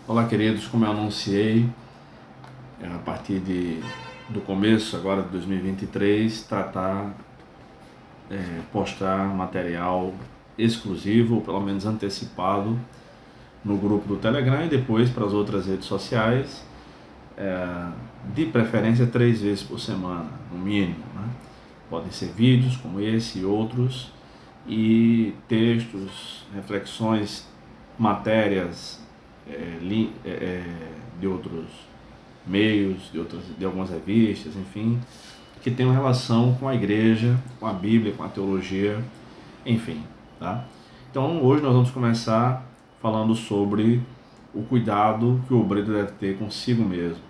Olá, queridos, como eu anunciei, a partir do começo agora de 2023, postar material exclusivo, ou pelo menos antecipado, no grupo do Telegram e depois para as outras redes sociais, de preferência 3 vezes por semana, no mínimo, né? Podem ser vídeos como esse e outros, e textos, reflexões, matérias de outros meios, de algumas revistas, enfim, que tenham relação com a igreja, com a Bíblia, com a teologia, enfim, tá? Então hoje nós vamos começar falando sobre o cuidado que o obreiro deve ter consigo mesmo.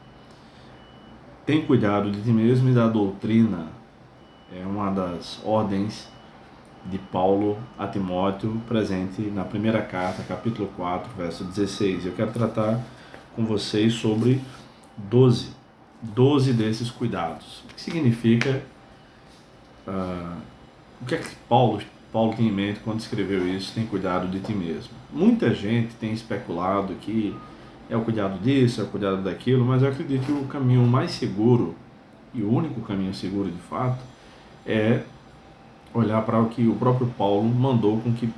Tem cuidado de ti mesmo e da doutrina é uma das ordens de Paulo a Timóteo, presente na primeira carta, capítulo 4, verso 16. Eu quero tratar com vocês sobre 12 desses cuidados. O que significa, o que é que Paulo tem em mente quando escreveu isso, tem cuidado de ti mesmo? Muita gente tem especulado que é o cuidado disso, é o cuidado daquilo, mas eu acredito que o caminho mais seguro, e o único caminho seguro de fato, é olhar para o que o próprio Paulo mandou com que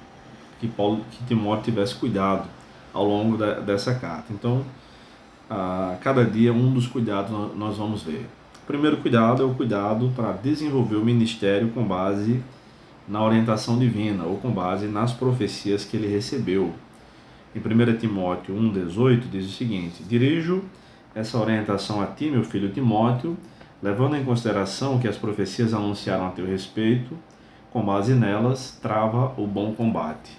Timóteo tivesse cuidado ao longo dessa carta. Então, a cada dia um dos cuidados nós vamos ver. O primeiro cuidado é o cuidado para desenvolver o ministério com base na orientação divina ou com base nas profecias que ele recebeu. Em 1 Timóteo 1,18 diz o seguinte: dirijo essa orientação a ti, meu filho Timóteo, levando em consideração que as profecias anunciaram a teu respeito, com base nelas, trava o bom combate.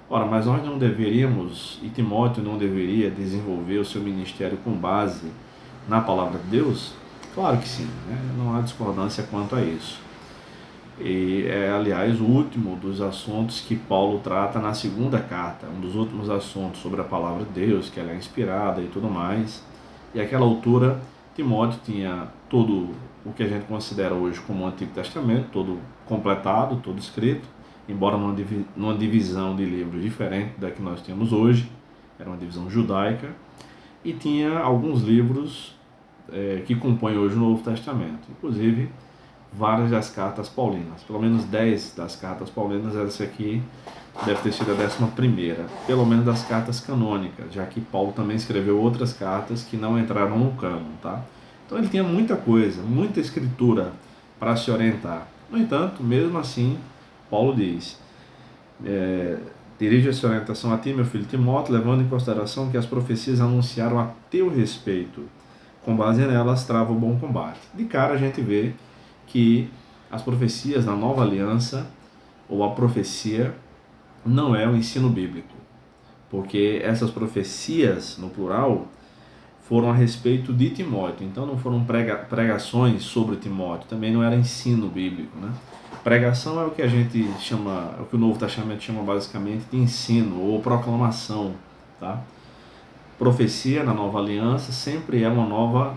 Ora, mas nós não deveríamos, e Timóteo não deveria desenvolver o seu ministério com base na palavra de Deus? Claro que sim, né? Não há discordância quanto a isso. E é, aliás, o último dos assuntos que Paulo trata na segunda carta, um dos últimos assuntos sobre a palavra de Deus, que ela é inspirada e tudo mais. E àquela altura, Timóteo tinha todo o que a gente considera hoje como o Antigo Testamento, todo completado, todo escrito, embora numa divisão de livros diferente da que nós temos hoje, era uma divisão judaica, e tinha alguns livros que compõem hoje o Novo Testamento, inclusive várias das cartas paulinas, pelo menos 10 das cartas paulinas. Essa aqui deve ter sido a 11ª, pelo menos das cartas canônicas, já que Paulo também escreveu outras cartas que não entraram no cânon, tá? Então ele tinha muita coisa, muita escritura para se orientar. No entanto, mesmo assim, Paulo diz: dirige essa orientação a ti, meu filho Timóteo, levando em consideração que as profecias anunciaram a teu respeito. Com base nelas, trava o bom combate. De cara a gente vê que as profecias da nova aliança, ou a profecia, não é o ensino bíblico, porque essas profecias, no plural, foram a respeito de Timóteo, então não foram pregações sobre Timóteo, também não era ensino bíblico, né? Pregação é o que a gente chama, é o que o Novo Testamento chama basicamente de ensino ou proclamação, tá? Profecia na nova aliança sempre é uma nova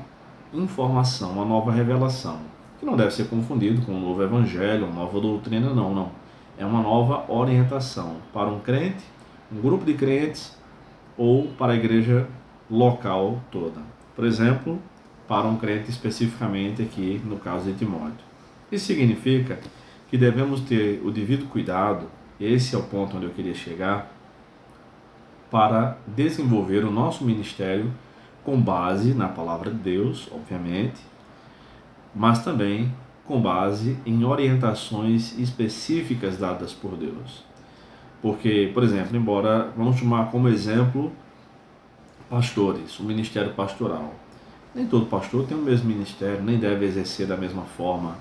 informação, uma nova revelação, que não deve ser confundido com um novo evangelho, uma nova doutrina, não. É uma nova orientação para um crente, um grupo de crentes ou para a igreja local toda. Por exemplo, para um crente especificamente aqui no caso de Timóteo. Isso significa que devemos ter o devido cuidado, esse é o ponto onde eu queria chegar, para desenvolver o nosso ministério com base na palavra de Deus, obviamente, mas também com base em orientações específicas dadas por Deus. Porque, por exemplo, vamos tomar como exemplo pastores, o ministério pastoral. Nem todo pastor tem o mesmo ministério, nem deve exercer da mesma forma.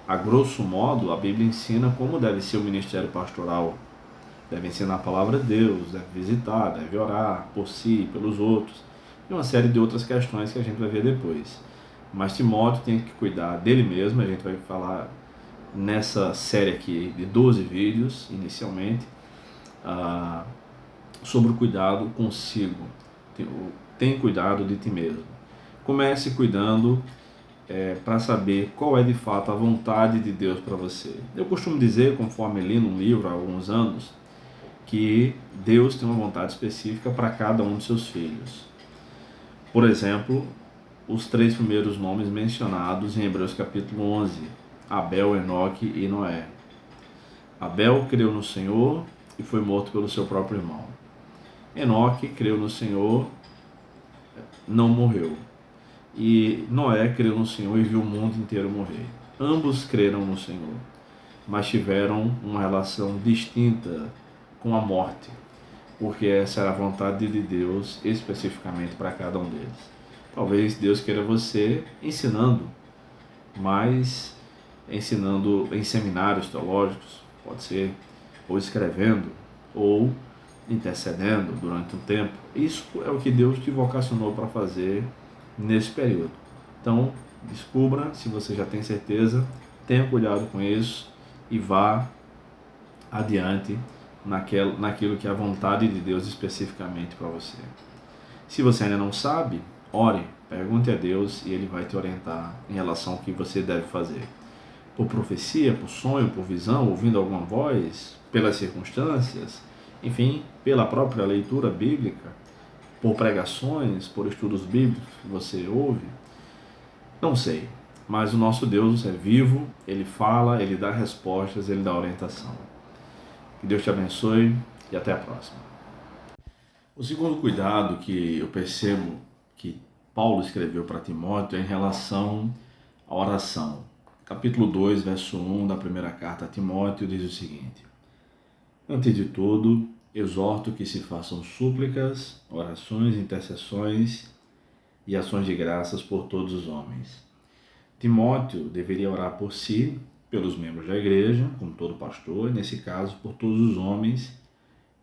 A grosso modo, a Bíblia ensina como deve ser o ministério pastoral. Deve ensinar a palavra de Deus, deve visitar, deve orar por si, pelos outros, e uma série de outras questões que a gente vai ver depois. Mas Timóteo tem que cuidar dele mesmo. A gente vai falar nessa série aqui de 12 vídeos, inicialmente, sobre o cuidado consigo. Tem cuidado de ti mesmo. Comece cuidando para saber qual é de fato a vontade de Deus para você. Eu costumo dizer, conforme li num livro há alguns anos, que Deus tem uma vontade específica para cada um de seus filhos. Por exemplo, os 3 primeiros nomes mencionados em Hebreus capítulo 11, Abel, Enoque e Noé. Abel creu no Senhor e foi morto pelo seu próprio irmão. Enoque creu no Senhor, não morreu. E Noé creu no Senhor e viu o mundo inteiro morrer. Ambos creram no Senhor, mas tiveram uma relação distinta com a morte, porque essa era a vontade de Deus especificamente para cada um deles. Talvez Deus queira você ensinando, mas ensinando em seminários teológicos, pode ser, ou escrevendo, ou intercedendo durante um tempo. Isso é o que Deus te vocacionou para fazer nesse período. Então, descubra, se você já tem certeza, tenha cuidado com isso e vá adiante naquilo que é a vontade de Deus especificamente para você. Se você ainda não sabe, ore, pergunte a Deus e Ele vai te orientar em relação ao que você deve fazer. Por profecia, por sonho, por visão, ouvindo alguma voz, pelas circunstâncias, enfim, pela própria leitura bíblica, por pregações, por estudos bíblicos que você ouve, não sei. Mas o nosso Deus é vivo, Ele fala, Ele dá respostas, Ele dá orientação. Que Deus te abençoe e até a próxima. O segundo cuidado que eu percebo que Paulo escreveu para Timóteo é em relação à oração. Capítulo 2, verso 1 da primeira carta a Timóteo diz o seguinte: Antes de tudo, exorto que se façam súplicas, orações, intercessões e ações de graças por todos os homens. Timóteo deveria orar por si, pelos membros da igreja, como todo pastor, e nesse caso por todos os homens,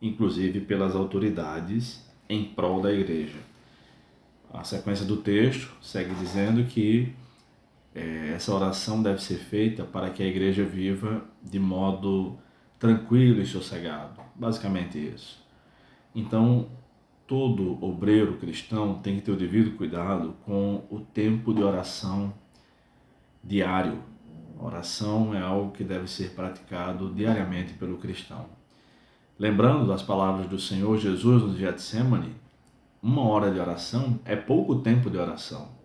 inclusive pelas autoridades em prol da igreja. A sequência do texto segue dizendo que essa oração deve ser feita para que a igreja viva de modo tranquilo e sossegado. Basicamente isso. Então, todo obreiro cristão tem que ter o devido cuidado com o tempo de oração diário. A oração é algo que deve ser praticado diariamente pelo cristão. Lembrando das palavras do Senhor Jesus no Getsemane, 1 hora de oração é pouco tempo de oração.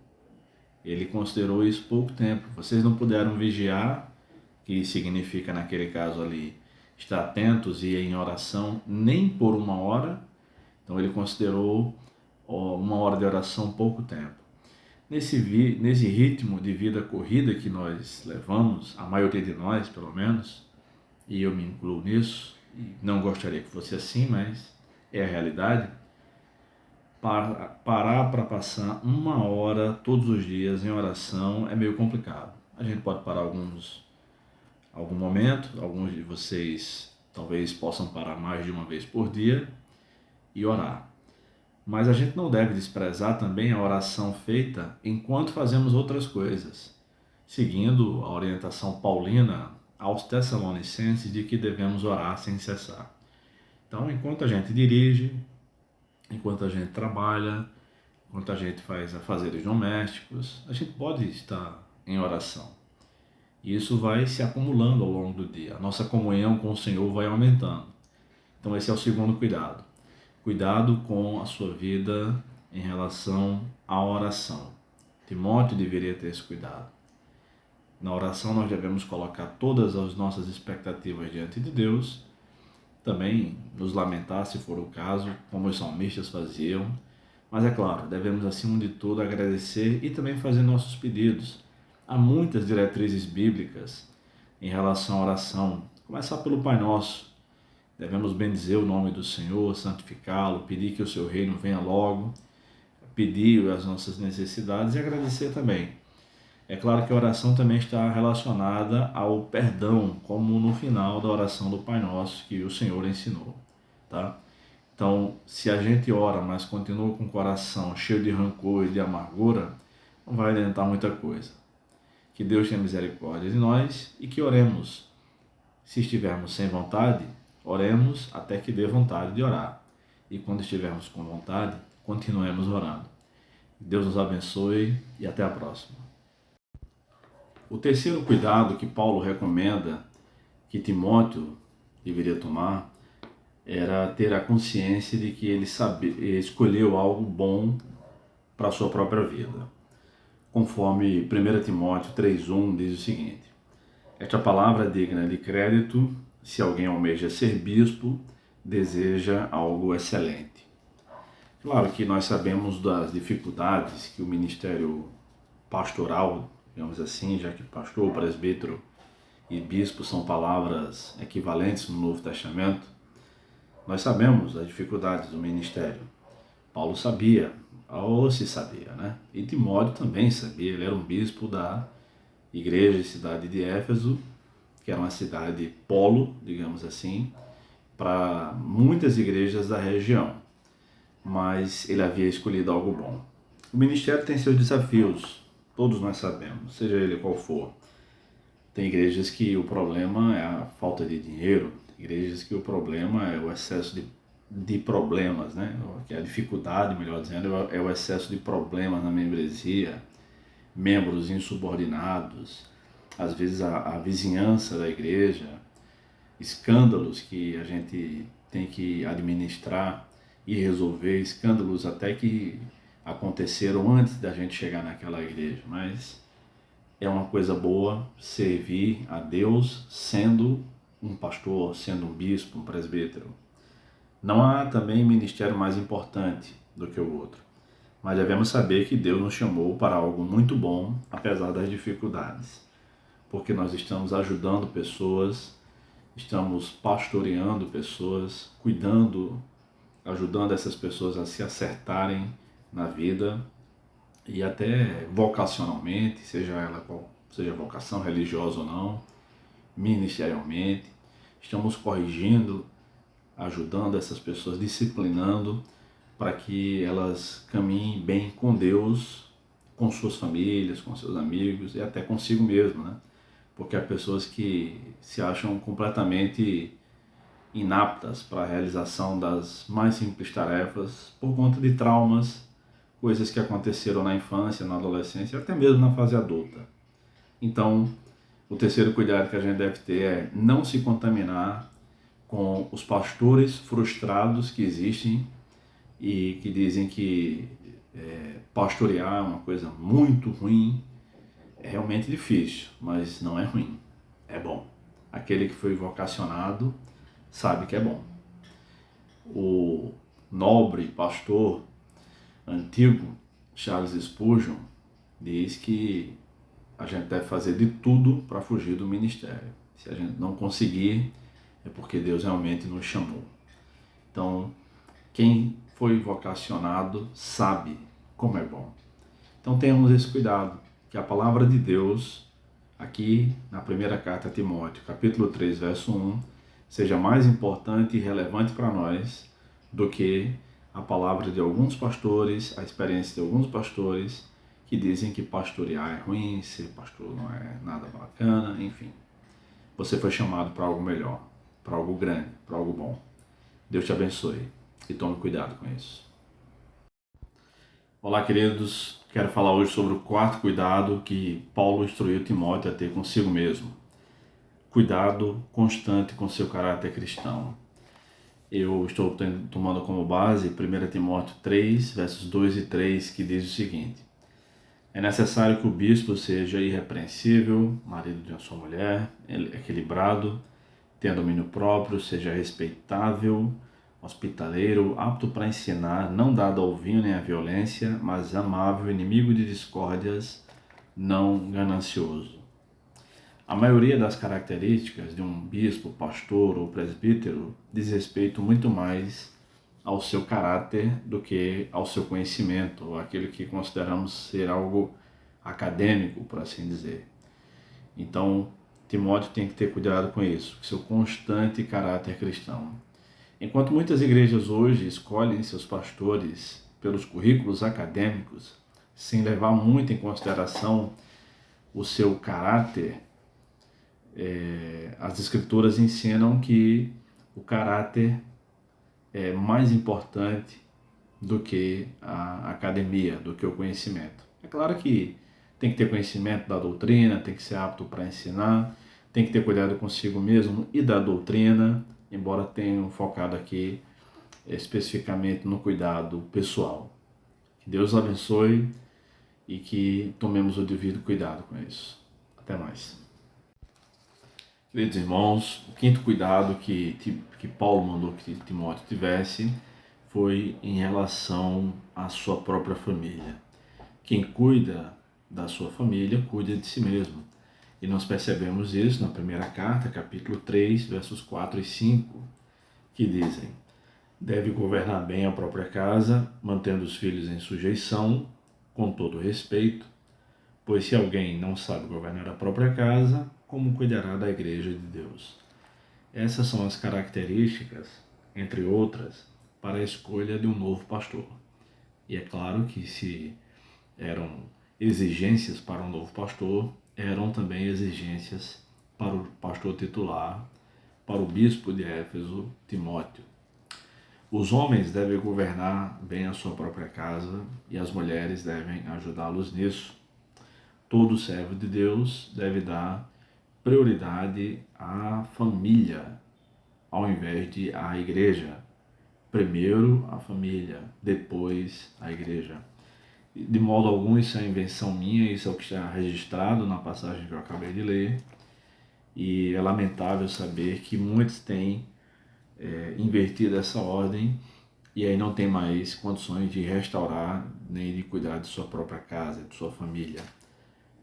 Ele considerou isso pouco tempo. Vocês não puderam vigiar, que significa naquele caso ali estar atentos e ir em oração nem por 1 hora. Então ele considerou 1 hora de oração pouco tempo. Nesse ritmo de vida corrida que nós levamos, a maioria de nós pelo menos, e eu me incluo nisso, e não gostaria que fosse assim, mas é a realidade, parar para passar 1 hora todos os dias em oração é meio complicado. A gente pode parar algum momento, alguns de vocês talvez possam parar mais de uma vez por dia e orar. Mas a gente não deve desprezar também a oração feita enquanto fazemos outras coisas, seguindo a orientação paulina aos Tessalonicenses de que devemos orar sem cessar. Então, enquanto a gente dirige, enquanto a gente trabalha, enquanto a gente faz afazeres domésticos, a gente pode estar em oração. E isso vai se acumulando ao longo do dia. A nossa comunhão com o Senhor vai aumentando. Então esse é o segundo cuidado. Cuidado com a sua vida em relação à oração. Timóteo deveria ter esse cuidado. Na oração nós devemos colocar todas as nossas expectativas diante de Deus, também nos lamentar se for o caso, como os salmistas faziam, mas é claro, devemos acima de tudo agradecer e também fazer nossos pedidos. Há muitas diretrizes bíblicas em relação à oração. Começar pelo Pai Nosso. Devemos bendizer o nome do Senhor, santificá-lo, pedir que o seu reino venha logo, pedir as nossas necessidades e agradecer também. É claro que a oração também está relacionada ao perdão, como no final da oração do Pai Nosso que o Senhor ensinou, tá? Então, se a gente ora, mas continua com o coração cheio de rancor e de amargura, não vai adiantar muita coisa. Que Deus tenha misericórdia de nós e que oremos. Se estivermos sem vontade, oremos até que dê vontade de orar. E quando estivermos com vontade, continuemos orando. Deus nos abençoe e até a próxima. O terceiro cuidado que Paulo recomenda que Timóteo deveria tomar era ter a consciência de que ele escolheu algo bom para a sua própria vida. Conforme 1 Timóteo 3,1 diz o seguinte: esta palavra é digna de crédito se alguém almeja ser bispo, deseja algo excelente. Claro que nós sabemos das dificuldades que o ministério pastoral, digamos assim, já que pastor, presbítero e bispo são palavras equivalentes no Novo Testamento, nós sabemos das dificuldades do ministério. Paulo sabia, ou se sabia, né? E Timóteo também sabia, ele era um bispo da igreja e cidade de Éfeso, que era uma cidade polo, digamos assim, para muitas igrejas da região. Mas ele havia escolhido algo bom. O ministério tem seus desafios, todos nós sabemos, seja ele qual for. Tem igrejas que o problema é a falta de dinheiro, tem igrejas que o problema é o excesso de problemas, né? Que a dificuldade, melhor dizendo, é o excesso de problemas na membresia, membros insubordinados, às vezes a vizinhança da igreja, escândalos que a gente tem que administrar e resolver, escândalos até que aconteceram antes da gente chegar naquela igreja, mas é uma coisa boa servir a Deus sendo um pastor, sendo um bispo, um presbítero. Não há também ministério mais importante do que o outro, mas devemos saber que Deus nos chamou para algo muito bom, apesar das dificuldades, porque nós estamos ajudando pessoas, estamos pastoreando pessoas, cuidando, ajudando essas pessoas a se acertarem na vida e até vocacionalmente, seja ela qual seja a vocação religiosa ou não, ministerialmente, estamos corrigindo, ajudando essas pessoas, disciplinando para que elas caminhem bem com Deus, com suas famílias, com seus amigos e até consigo mesmo, né? Porque há pessoas que se acham completamente inaptas para a realização das mais simples tarefas por conta de traumas, coisas que aconteceram na infância, na adolescência, até mesmo na fase adulta. Então, o terceiro cuidado que a gente deve ter é não se contaminar com os pastores frustrados que existem e que dizem que pastorear é uma coisa muito ruim. É realmente difícil, mas não é ruim, é bom. Aquele que foi vocacionado sabe que é bom. O nobre pastor antigo, Charles Spurgeon, diz que a gente deve fazer de tudo para fugir do ministério. Se a gente não conseguir, é porque Deus realmente nos chamou. Então, quem foi vocacionado sabe como é bom. Então tenhamos esse cuidado, que a palavra de Deus, aqui na primeira carta a Timóteo, capítulo 3, verso 1, seja mais importante e relevante para nós do que a palavra de alguns pastores, a experiência de alguns pastores que dizem que pastorear é ruim, ser pastor não é nada bacana, enfim. Você foi chamado para algo melhor, para algo grande, para algo bom. Deus te abençoe e tome cuidado com isso. Olá, queridos. Quero falar hoje sobre o quarto cuidado que Paulo instruiu Timóteo a ter consigo mesmo. Cuidado constante com seu caráter cristão. Eu estou tomando como base 1 Timóteo 3, versos 2 e 3, que diz o seguinte: é necessário que o bispo seja irrepreensível, marido de uma só mulher, equilibrado, tenha domínio próprio, seja respeitável, hospitaleiro, apto para ensinar, não dado ao vinho nem à violência, mas amável, inimigo de discórdias, não ganancioso. A maioria das características de um bispo, pastor ou presbítero diz respeito muito mais ao seu caráter do que ao seu conhecimento, ou aquilo que consideramos ser algo acadêmico, por assim dizer. Então, Timóteo tem que ter cuidado com isso, seu constante caráter cristão. Enquanto muitas igrejas hoje escolhem seus pastores pelos currículos acadêmicos, sem levar muito em consideração o seu caráter, as escrituras ensinam que o caráter é mais importante do que a academia, do que o conhecimento. É claro que tem que ter conhecimento da doutrina, tem que ser apto para ensinar, tem que ter cuidado consigo mesmo e da doutrina, embora tenham focado aqui especificamente no cuidado pessoal. Que Deus abençoe e que tomemos o devido cuidado com isso. Até mais. Queridos irmãos, o quinto cuidado que Paulo mandou que Timóteo tivesse foi em relação à sua própria família. Quem cuida da sua família, cuida de si mesmo. E nós percebemos isso na primeira carta, capítulo 3, versos 4 e 5, que dizem: deve governar bem a própria casa, mantendo os filhos em sujeição, com todo respeito, pois se alguém não sabe governar a própria casa, como cuidará da igreja de Deus? Essas são as características, entre outras, para a escolha de um novo pastor. E é claro que se eram exigências para um novo pastor, eram também exigências para o pastor titular, para o bispo de Éfeso, Timóteo. Os homens devem governar bem a sua própria casa e as mulheres devem ajudá-los nisso. Todo servo de Deus deve dar prioridade à família, ao invés de à igreja. Primeiro a família, depois a igreja. De modo algum isso é invenção minha, isso é o que está registrado na passagem que eu acabei de ler. E é lamentável saber que muitos têm invertido essa ordem e aí não tem mais condições de restaurar nem de cuidar de sua própria casa, de sua família.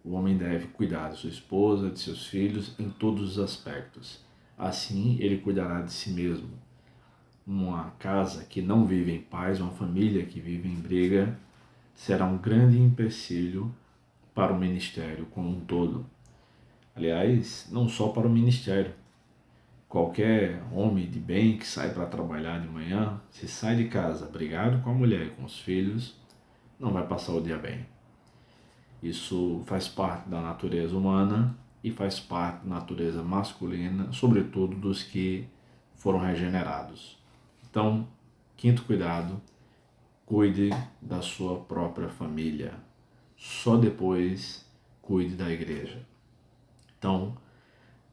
O homem deve cuidar de sua esposa, de seus filhos, em todos os aspectos. Assim, ele cuidará de si mesmo. Uma casa que não vive em paz, uma família que vive em briga, será um grande empecilho para o ministério como um todo. Aliás, não só para o ministério. Qualquer homem de bem que sai para trabalhar de manhã, se sai de casa brigado com a mulher e com os filhos, não vai passar o dia bem. Isso faz parte da natureza humana e faz parte da natureza masculina, sobretudo dos que foram regenerados. Então, quinto cuidado, cuide da sua própria família. Só depois cuide da igreja. Então,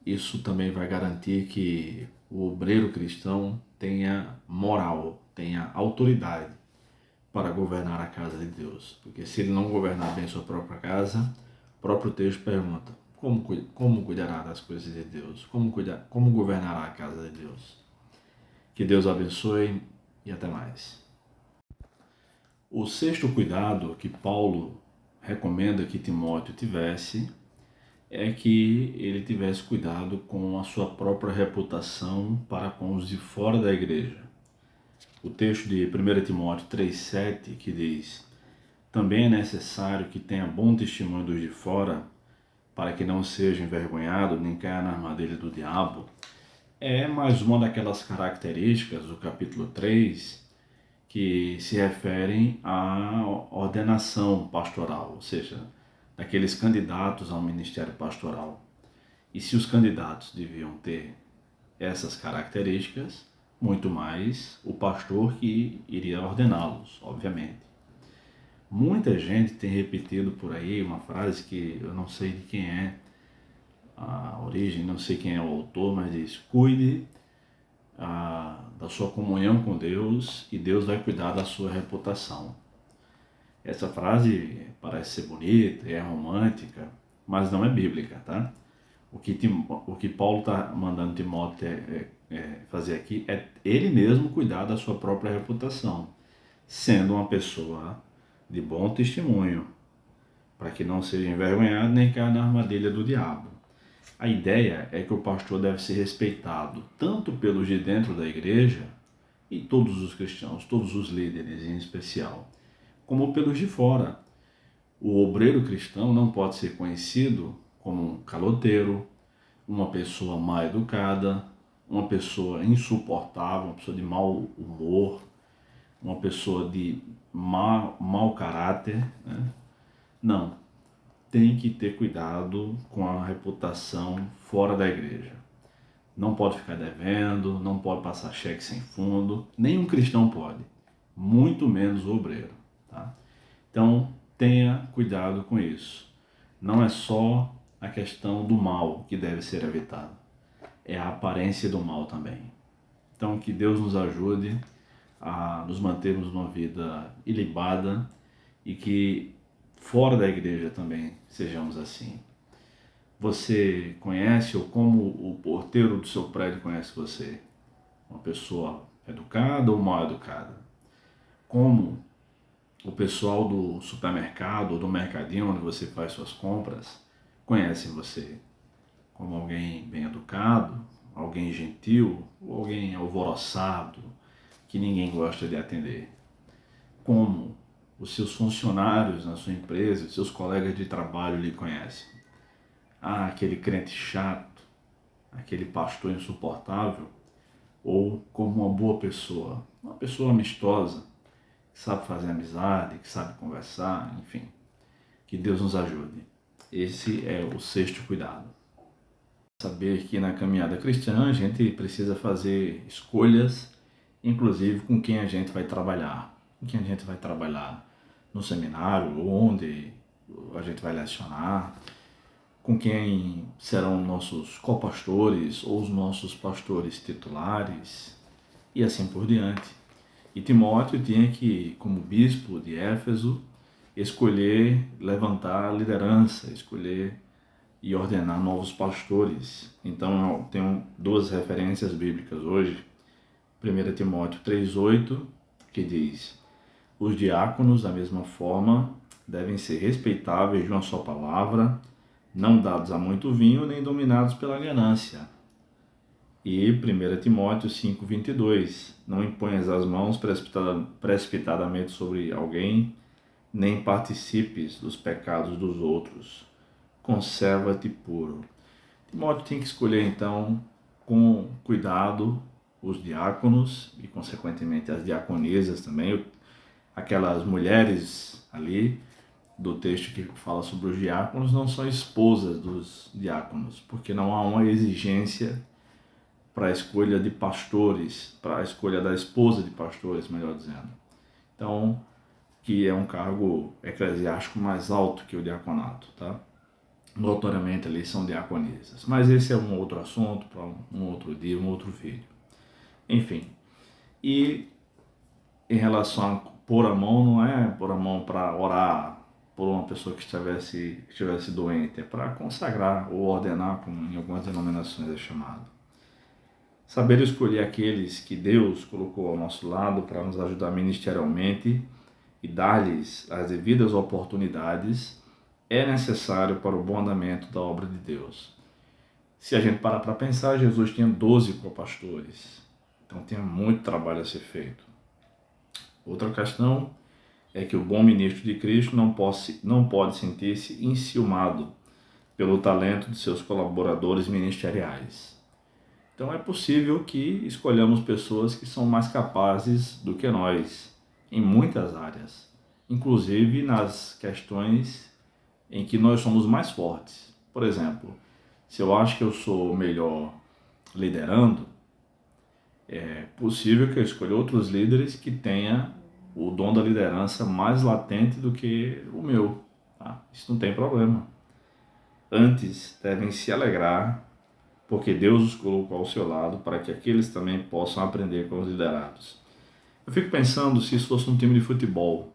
isso também vai garantir que o obreiro cristão tenha moral, tenha autoridade para governar a casa de Deus. Porque se ele não governar bem sua própria casa, o próprio texto pergunta: como cuidará das coisas de Deus? Como governará a casa de Deus? Que Deus abençoe e até mais. O sexto cuidado que Paulo recomenda que Timóteo tivesse é que ele tivesse cuidado com a sua própria reputação para com os de fora da igreja. O texto de 1 Timóteo 3,7 que diz: também é necessário que tenha bom testemunho dos de fora, para que não seja envergonhado nem caia na armadilha do diabo. É mais uma daquelas características do capítulo 3 que se referem à ordenação pastoral, ou seja, daqueles candidatos ao ministério pastoral. E se os candidatos deviam ter essas características, muito mais o pastor que iria ordená-los, obviamente. Muita gente tem repetido por aí uma frase que eu não sei de quem é a origem, não sei quem é o autor, mas diz: cuide da sua comunhão com Deus e Deus vai cuidar da sua reputação. Essa frase parece ser bonita, é romântica, mas não é bíblica, tá? O que Paulo está mandando Timóteo fazer aqui é ele mesmo cuidar da sua própria reputação, sendo uma pessoa de bom testemunho, para que não seja envergonhado nem caia na armadilha do diabo. A ideia é que o pastor deve ser respeitado tanto pelos de dentro da igreja, e todos os cristãos, todos os líderes em especial, como pelos de fora. O obreiro cristão não pode ser conhecido como um caloteiro, uma pessoa mal educada, uma pessoa insuportável, uma pessoa de mau humor, uma pessoa de mau caráter, né? Não, tem que ter cuidado com a reputação fora da igreja. Não pode ficar devendo, não pode passar cheque sem fundo, nenhum cristão pode, muito menos o obreiro, tá? Então, tenha cuidado com isso. Não é só a questão do mal que deve ser evitado, é a aparência do mal também. Então, que Deus nos ajude a nos mantermos numa vida ilibada e que fora da igreja também sejamos assim. Você conhece ou como o porteiro do seu prédio conhece você? Uma pessoa educada ou mal educada? Como o pessoal do supermercado ou do mercadinho onde você faz suas compras conhece você? Como alguém bem educado, alguém gentil ou alguém alvoroçado que ninguém gosta de atender? Como os seus funcionários na sua empresa, os seus colegas de trabalho lhe conhecem? Ah, aquele crente chato, aquele pastor insuportável, ou como uma pessoa amistosa, que sabe fazer amizade, que sabe conversar, enfim. Que Deus nos ajude. Esse é o sexto cuidado. Saber que na caminhada cristã a gente precisa fazer escolhas, inclusive com quem a gente vai trabalhar. Com quem a gente vai trabalhar no seminário, onde a gente vai lecionar, com quem serão nossos copastores ou os nossos pastores titulares e assim por diante. E Timóteo tinha que, como bispo de Éfeso, escolher levantar a liderança, escolher e ordenar novos pastores. Então eu tenho duas referências bíblicas hoje. 1 Timóteo 3,8, que diz: os diáconos, da mesma forma, devem ser respeitáveis de uma só palavra, não dados a muito vinho, nem dominados pela ganância. E 1 Timóteo 5,22, não imponhas as mãos precipitadamente sobre alguém, nem participes dos pecados dos outros. Conserva-te puro. Timóteo tem que escolher, então, com cuidado, os diáconos e, consequentemente, as diaconisas também, aquelas mulheres ali do texto que fala sobre os diáconos não são esposas dos diáconos, porque não há uma exigência para a escolha de pastores, para a escolha da esposa de pastores, melhor dizendo. Então, que é um cargo eclesiástico mais alto que o diaconato, tá? Notoriamente ali são diaconisas. Mas esse é um outro assunto para um outro dia, um outro vídeo. Enfim, e em relação a pôr a mão, não é pôr a mão para orar por uma pessoa que estivesse doente, é para consagrar ou ordenar, como em algumas denominações é chamado. Saber escolher aqueles que Deus colocou ao nosso lado para nos ajudar ministerialmente e dar-lhes as devidas oportunidades é necessário para o bom andamento da obra de Deus. Se a gente parar para pensar, Jesus tinha 12 copastores, então tinha muito trabalho a ser feito. Outra questão é que o bom ministro de Cristo não pode sentir-se enciumado pelo talento de seus colaboradores ministeriais. Então é possível que escolhamos pessoas que são mais capazes do que nós, em muitas áreas, inclusive nas questões em que nós somos mais fortes. Por exemplo, se eu acho que eu sou melhor liderando, é possível que eu escolha outros líderes que tenham o dom da liderança mais latente do que o meu. Tá? Isso não tem problema. Antes, devem se alegrar, porque Deus os colocou ao seu lado para que aqueles também possam aprender com os liderados. Eu fico pensando se isso fosse um time de futebol.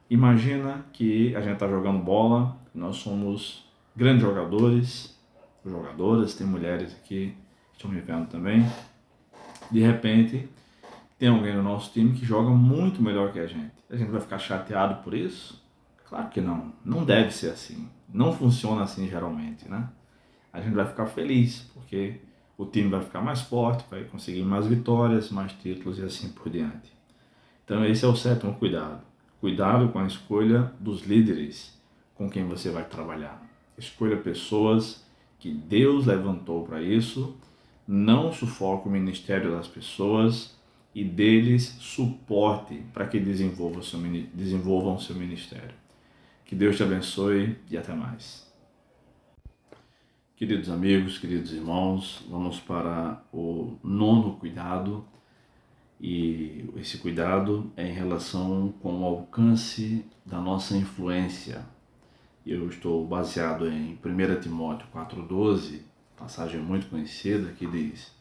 Imagina que a gente está jogando bola, nós somos grandes jogadoras, tem mulheres aqui que estão me vendo também. De repente, tem alguém no nosso time que joga muito melhor que a gente. A gente vai ficar chateado por isso? Claro que não. Não deve ser assim. Não funciona assim geralmente, né? A gente vai ficar feliz, porque o time vai ficar mais forte, vai conseguir mais vitórias, mais títulos e assim por diante. Então esse é o sétimo cuidado. Cuidado com a escolha dos líderes com quem você vai trabalhar. Escolha pessoas que Deus levantou para isso, não sufoque o ministério das pessoas e deles suporte para que desenvolvam o seu ministério. Que Deus te abençoe e até mais. Queridos amigos, queridos irmãos, vamos para o nono cuidado, e esse cuidado é em relação com o alcance da nossa influência. Eu estou baseado em 1 Timóteo 4,12, passagem muito conhecida, que diz: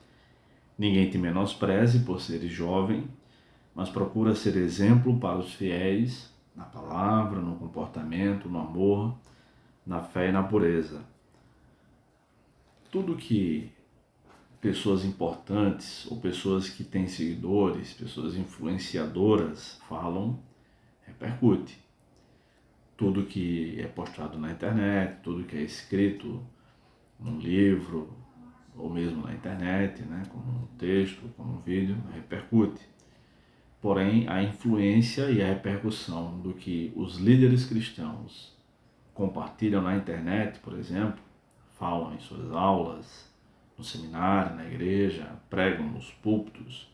Ninguém te menospreze por seres jovem, mas procura ser exemplo para os fiéis na palavra, no comportamento, no amor, na fé e na pureza. Tudo que pessoas importantes ou pessoas que têm seguidores, pessoas influenciadoras falam, repercute. Tudo que é postado na internet, tudo que é escrito num livro ou mesmo na internet, né, como um texto, como um vídeo, repercute. Porém, a influência e a repercussão do que os líderes cristãos compartilham na internet, por exemplo, falam em suas aulas, no seminário, na igreja, pregam nos púlpitos,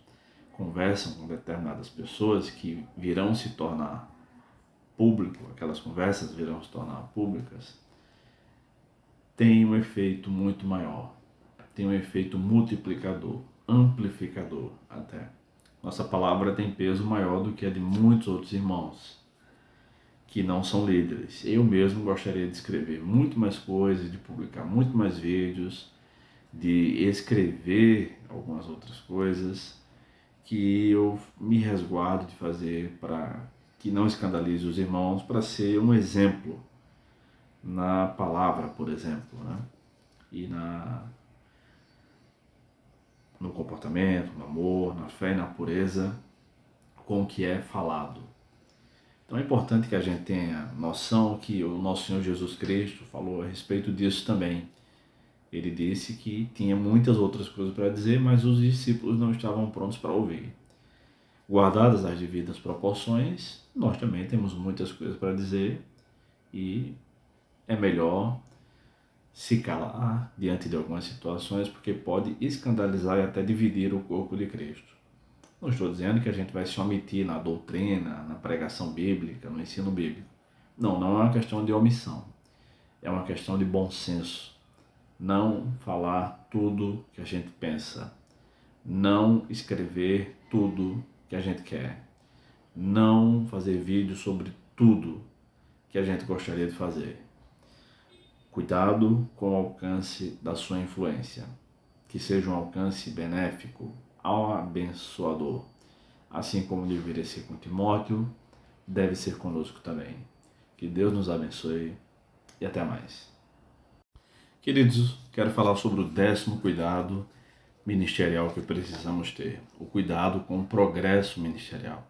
conversam com determinadas pessoas que virão se tornar público, aquelas conversas virão se tornar públicas, tem um efeito muito maior, tem um efeito multiplicador, amplificador até. Nossa palavra tem peso maior do que a de muitos outros irmãos que não são líderes. Eu mesmo gostaria de escrever muito mais coisas, de publicar muito mais vídeos, de escrever algumas outras coisas que eu me resguardo de fazer para que não escandalize os irmãos, para ser um exemplo na palavra, por exemplo, né? E no comportamento, no amor, na fé e na pureza com o que é falado. Então é importante que a gente tenha noção que o nosso Senhor Jesus Cristo falou a respeito disso também. Ele disse que tinha muitas outras coisas para dizer, mas os discípulos não estavam prontos para ouvir. Guardadas as devidas proporções, nós também temos muitas coisas para dizer e é melhor se calar diante de algumas situações, porque pode escandalizar e até dividir o corpo de Cristo. Não estou dizendo que a gente vai se omitir na doutrina, na pregação bíblica, no ensino bíblico. Não, não é uma questão de omissão. É uma questão de bom senso. Não falar tudo que a gente pensa. Não escrever tudo que a gente quer. Não fazer vídeo sobre tudo que a gente gostaria de fazer. Cuidado com o alcance da sua influência. Que seja um alcance benéfico, abençoador. Assim como deveria ser com Timóteo, deve ser conosco também. Que Deus nos abençoe e até mais. Queridos, quero falar sobre o 10º cuidado ministerial que precisamos ter. O cuidado com o progresso ministerial.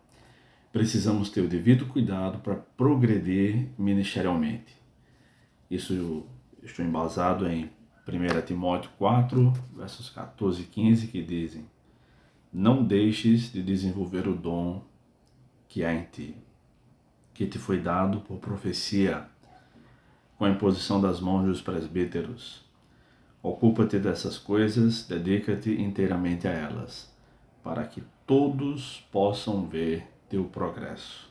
Precisamos ter o devido cuidado para progredir ministerialmente. Isso eu estou embasado em 1 Timóteo 4, versos 14 e 15, que dizem: não deixes de desenvolver o dom que há em ti, que te foi dado por profecia, com a imposição das mãos dos presbíteros. Ocupa-te dessas coisas, dedica-te inteiramente a elas, para que todos possam ver teu progresso.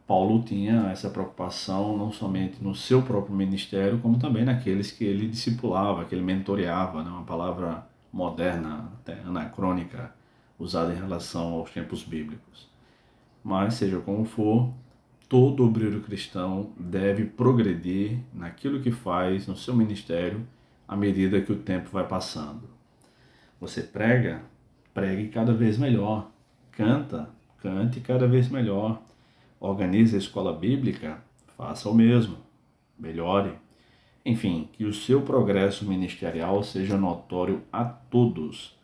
Paulo tinha essa preocupação não somente no seu próprio ministério, como também naqueles que ele discipulava, que ele mentoreava, né? Uma palavra moderna, até anacrônica, usada em relação aos tempos bíblicos. Mas, seja como for, todo obreiro cristão deve progredir naquilo que faz no seu ministério à medida que o tempo vai passando. Você prega, pregue cada vez melhor. Canta, cante cada vez melhor. Organize a escola bíblica, faça o mesmo, melhore. Enfim, que o seu progresso ministerial seja notório a todos,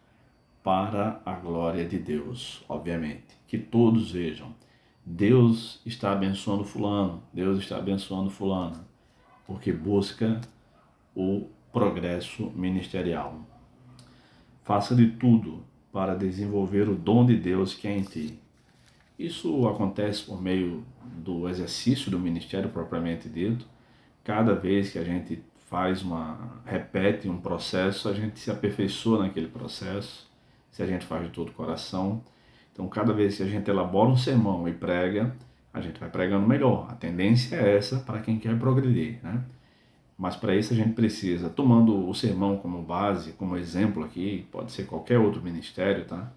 para a glória de Deus, obviamente. Que todos vejam, Deus está abençoando fulano, Deus está abençoando fulana, porque busca o progresso ministerial. Faça de tudo para desenvolver o dom de Deus que é em ti. Isso acontece por meio do exercício do ministério propriamente dito. Cada vez que a gente repete um processo, a gente se aperfeiçoa naquele processo, se a gente faz de todo o coração. Então, cada vez que a gente elabora um sermão e prega, a gente vai pregando melhor. A tendência é essa para quem quer progredir, né? Mas para isso a gente precisa, tomando o sermão como base, como exemplo aqui, pode ser qualquer outro ministério, tá?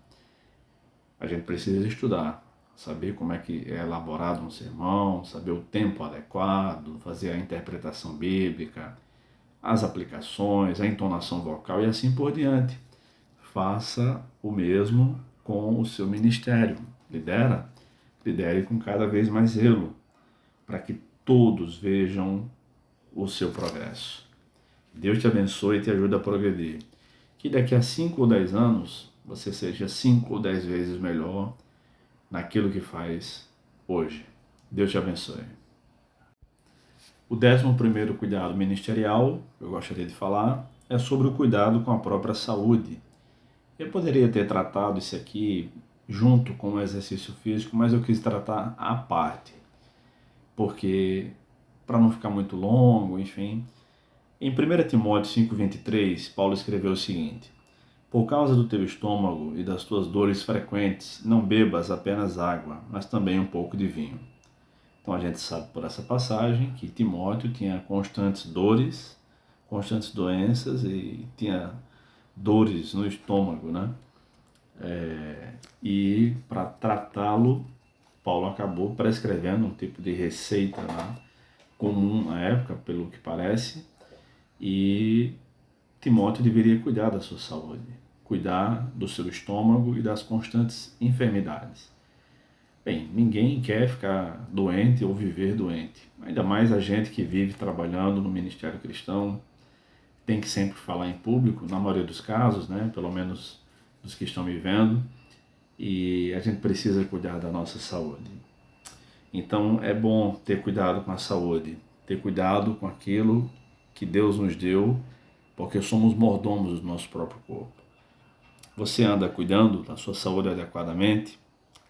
A gente precisa estudar, saber como é que é elaborado um sermão, saber o tempo adequado, fazer a interpretação bíblica, as aplicações, a entonação vocal e assim por diante. faça o mesmo com o seu ministério. Lidere com cada vez mais zelo, para que todos vejam o seu progresso. Deus te abençoe e te ajude a progredir. Que daqui a 5 ou 10 anos você seja 5 ou 10 vezes melhor naquilo que faz hoje. Deus te abençoe. O 11º cuidado ministerial, que eu gostaria de falar, é sobre o cuidado com a própria saúde. Eu poderia ter tratado isso aqui junto com o exercício físico, mas eu quis tratar à parte, porque para não ficar muito longo, enfim. Em 1 Timóteo 5,23, Paulo escreveu o seguinte: por causa do teu estômago e das tuas dores frequentes, não bebas apenas água, mas também um pouco de vinho. Então a gente sabe por essa passagem que Timóteo tinha constantes dores, constantes doenças e tinha dores no estômago, né? E para tratá-lo, Paulo acabou prescrevendo um tipo de receita, né, comum na época, pelo que parece, e Timóteo deveria cuidar da sua saúde, cuidar do seu estômago e das constantes enfermidades. Bem, ninguém quer ficar doente ou viver doente, ainda mais a gente que vive trabalhando no ministério cristão, tem que sempre falar em público, na maioria dos casos, né, pelo menos dos que estão me vendo, e a gente precisa cuidar da nossa saúde. Então é bom ter cuidado com a saúde, ter cuidado com aquilo que Deus nos deu, porque somos mordomos do nosso próprio corpo. Você anda cuidando da sua saúde adequadamente?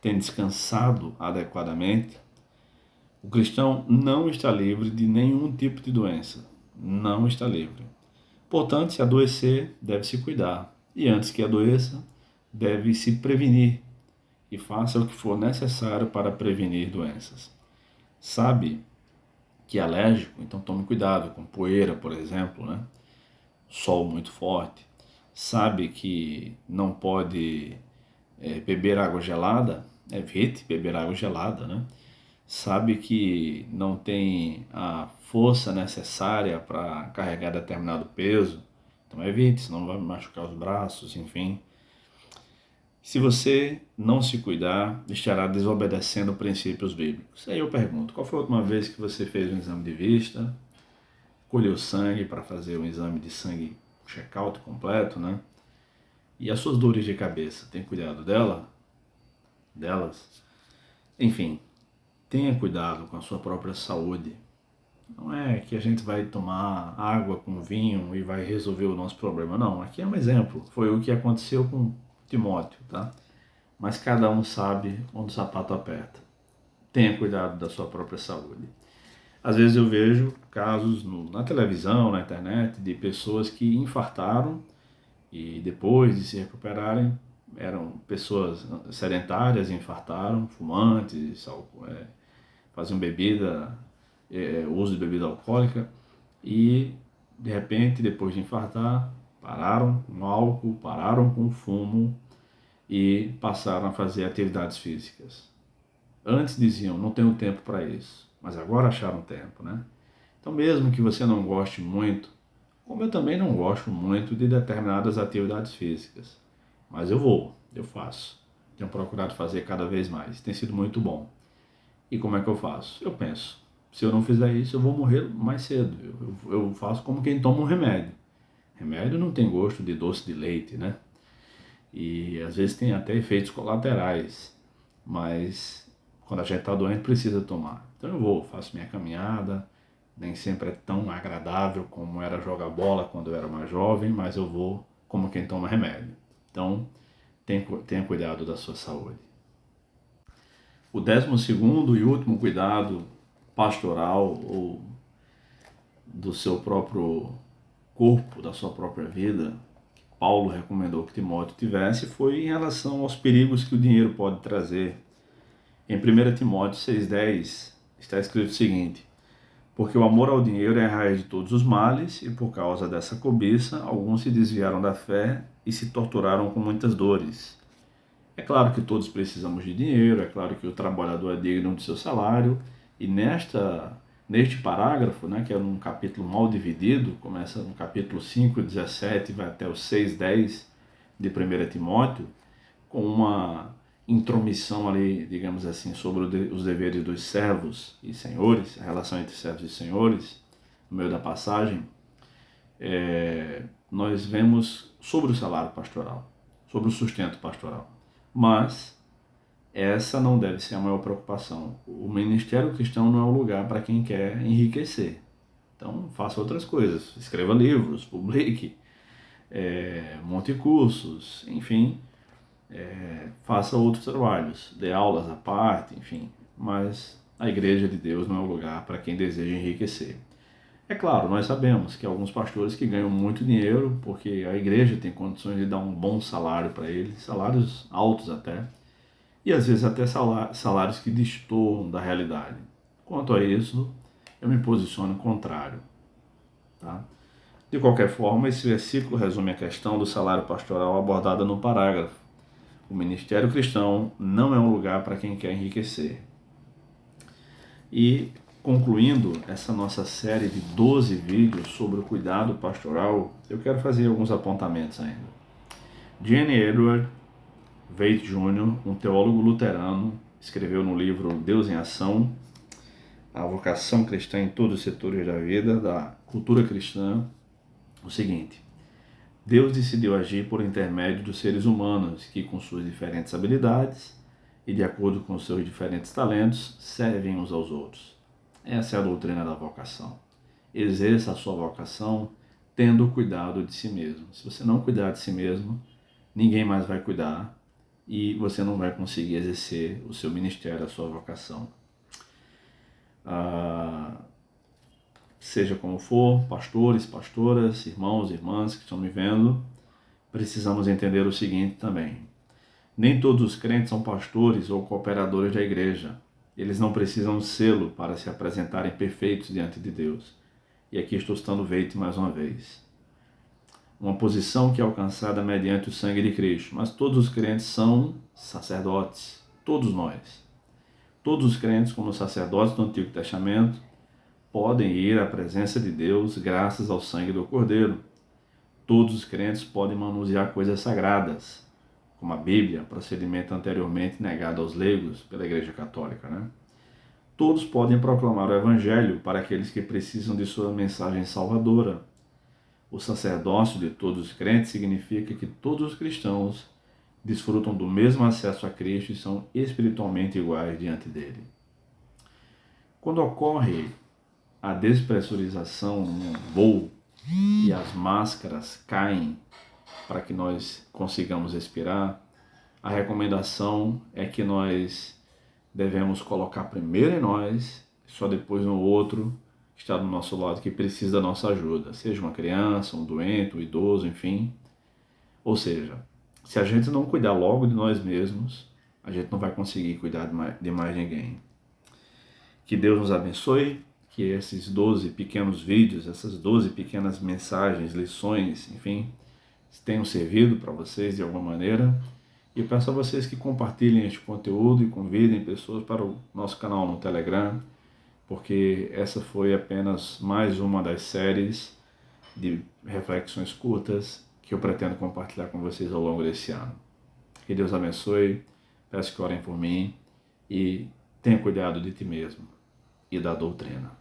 Tem descansado adequadamente? O cristão não está livre de nenhum tipo de doença. Não está livre. Portanto, se adoecer, deve se cuidar. E antes que adoeça, deve se prevenir. E faça o que for necessário para prevenir doenças. Sabe que é alérgico? Então tome cuidado com poeira, por exemplo, né? Sol muito forte. Sabe que não pode beber água gelada? Evite beber água gelada, né? Sabe que não tem a força necessária para carregar determinado peso? Então evite, senão vai machucar os braços, enfim. Se você não se cuidar, estará desobedecendo princípios bíblicos. Aí eu pergunto, qual foi a última vez que você fez um exame de vista, colheu sangue para fazer um exame de sangue, check-out completo, né? E as suas dores de cabeça, tem cuidado delas? Enfim, tenha cuidado com a sua própria saúde. Não é que a gente vai tomar água com vinho e vai resolver o nosso problema. Não, aqui é um exemplo. Foi o que aconteceu com Timóteo, tá? Mas cada um sabe onde o sapato aperta. Tenha cuidado da sua própria saúde. Às vezes eu vejo casos na televisão, na internet, de pessoas que infartaram e depois de se recuperarem, eram pessoas sedentárias, infartaram, fumantes, faziam bebida, uso de bebida alcoólica e, de repente, depois de infartar, pararam com álcool, pararam com fumo e passaram a fazer atividades físicas. Antes diziam, não tenho tempo para isso, mas agora acharam tempo, né? Então, mesmo que você não goste muito, como eu também não gosto muito de determinadas atividades físicas, mas eu faço. Tenho procurado fazer cada vez mais, tem sido muito bom. E como é que eu faço? Eu penso, se eu não fizer isso, eu vou morrer mais cedo. Eu faço como quem toma um remédio. Remédio não tem gosto de doce de leite, né? E às vezes tem até efeitos colaterais, mas quando a gente está doente precisa tomar. Então eu faço minha caminhada, nem sempre é tão agradável como era jogar bola quando eu era mais jovem, mas eu vou como quem toma remédio. Então tenha cuidado da sua saúde. O 12º e último cuidado pastoral ou do seu próprio corpo, da sua própria vida, que Paulo recomendou que Timóteo tivesse, foi em relação aos perigos que o dinheiro pode trazer. Em 1 Timóteo 6,10 está escrito o seguinte: porque o amor ao dinheiro é a raiz de todos os males, e por causa dessa cobiça, alguns se desviaram da fé e se torturaram com muitas dores. É claro que todos precisamos de dinheiro, é claro que o trabalhador é digno do seu salário, e neste parágrafo, né, que é um capítulo mal dividido, começa no capítulo 5, 17 e vai até o 6, 10, de 1 Timóteo, com uma intromissão ali, digamos assim, sobre os deveres dos servos e senhores, a relação entre servos e senhores, no meio da passagem, nós vemos sobre o salário pastoral, sobre o sustento pastoral. Mas essa não deve ser a maior preocupação. O ministério cristão não é um lugar para quem quer enriquecer. Então, faça outras coisas. Escreva livros, publique, monte cursos, enfim, faça outros trabalhos, dê aulas à parte, enfim. Mas a Igreja de Deus não é um lugar para quem deseja enriquecer. É claro, nós sabemos que alguns pastores que ganham muito dinheiro, porque a igreja tem condições de dar um bom salário para eles, salários altos até, e às vezes até salários que destoam da realidade. Quanto a isso, eu me posiciono contrário. Tá? De qualquer forma, esse versículo resume a questão do salário pastoral abordada no parágrafo. O ministério cristão não é um lugar para quem quer enriquecer. E, concluindo essa nossa série de 12 vídeos sobre o cuidado pastoral, eu quero fazer alguns apontamentos ainda. Jenny Edward Waite Jr., um teólogo luterano, escreveu no livro Deus em Ação, a vocação cristã em todos os setores da vida, da cultura cristã, o seguinte: Deus decidiu agir por intermédio dos seres humanos que, com suas diferentes habilidades e de acordo com seus diferentes talentos, servem uns aos outros. Essa é a doutrina da vocação. Exerça a sua vocação tendo cuidado de si mesmo. Se você não cuidar de si mesmo, ninguém mais vai cuidar e você não vai conseguir exercer o seu ministério, a sua vocação. Seja como for, pastores, pastoras, irmãos, irmãs que estão me vendo, precisamos entender o seguinte também. Nem todos os crentes são pastores ou cooperadores da igreja. Eles não precisam sê-lo para se apresentarem perfeitos diante de Deus. E aqui estou citando Waite mais uma vez. Uma posição que é alcançada mediante o sangue de Cristo. Mas todos os crentes são sacerdotes. Todos nós. Todos os crentes, como sacerdotes do Antigo Testamento, podem ir à presença de Deus graças ao sangue do Cordeiro. Todos os crentes podem manusear coisas sagradas, como a Bíblia, procedimento anteriormente negado aos leigos pela Igreja Católica, né? Todos podem proclamar o Evangelho para aqueles que precisam de sua mensagem salvadora. O sacerdócio de todos os crentes significa que todos os cristãos desfrutam do mesmo acesso a Cristo e são espiritualmente iguais diante dele. Quando ocorre a despressurização num voo e as máscaras caem para que nós consigamos respirar, a recomendação é que nós devemos colocar primeiro em nós, só depois no outro que está do nosso lado, que precisa da nossa ajuda, seja uma criança, um doente, um idoso, enfim. Ou seja, se a gente não cuidar logo de nós mesmos, a gente não vai conseguir cuidar de mais ninguém. Que Deus nos abençoe, que esses 12 pequenos vídeos, essas 12 pequenas mensagens, lições, enfim, tenham servido para vocês de alguma maneira. E eu peço a vocês que compartilhem este conteúdo e convidem pessoas para o nosso canal no Telegram, porque essa foi apenas mais uma das séries de reflexões curtas que eu pretendo compartilhar com vocês ao longo desse ano. Que Deus abençoe, peço que orem por mim e tenha cuidado de ti mesmo e da doutrina.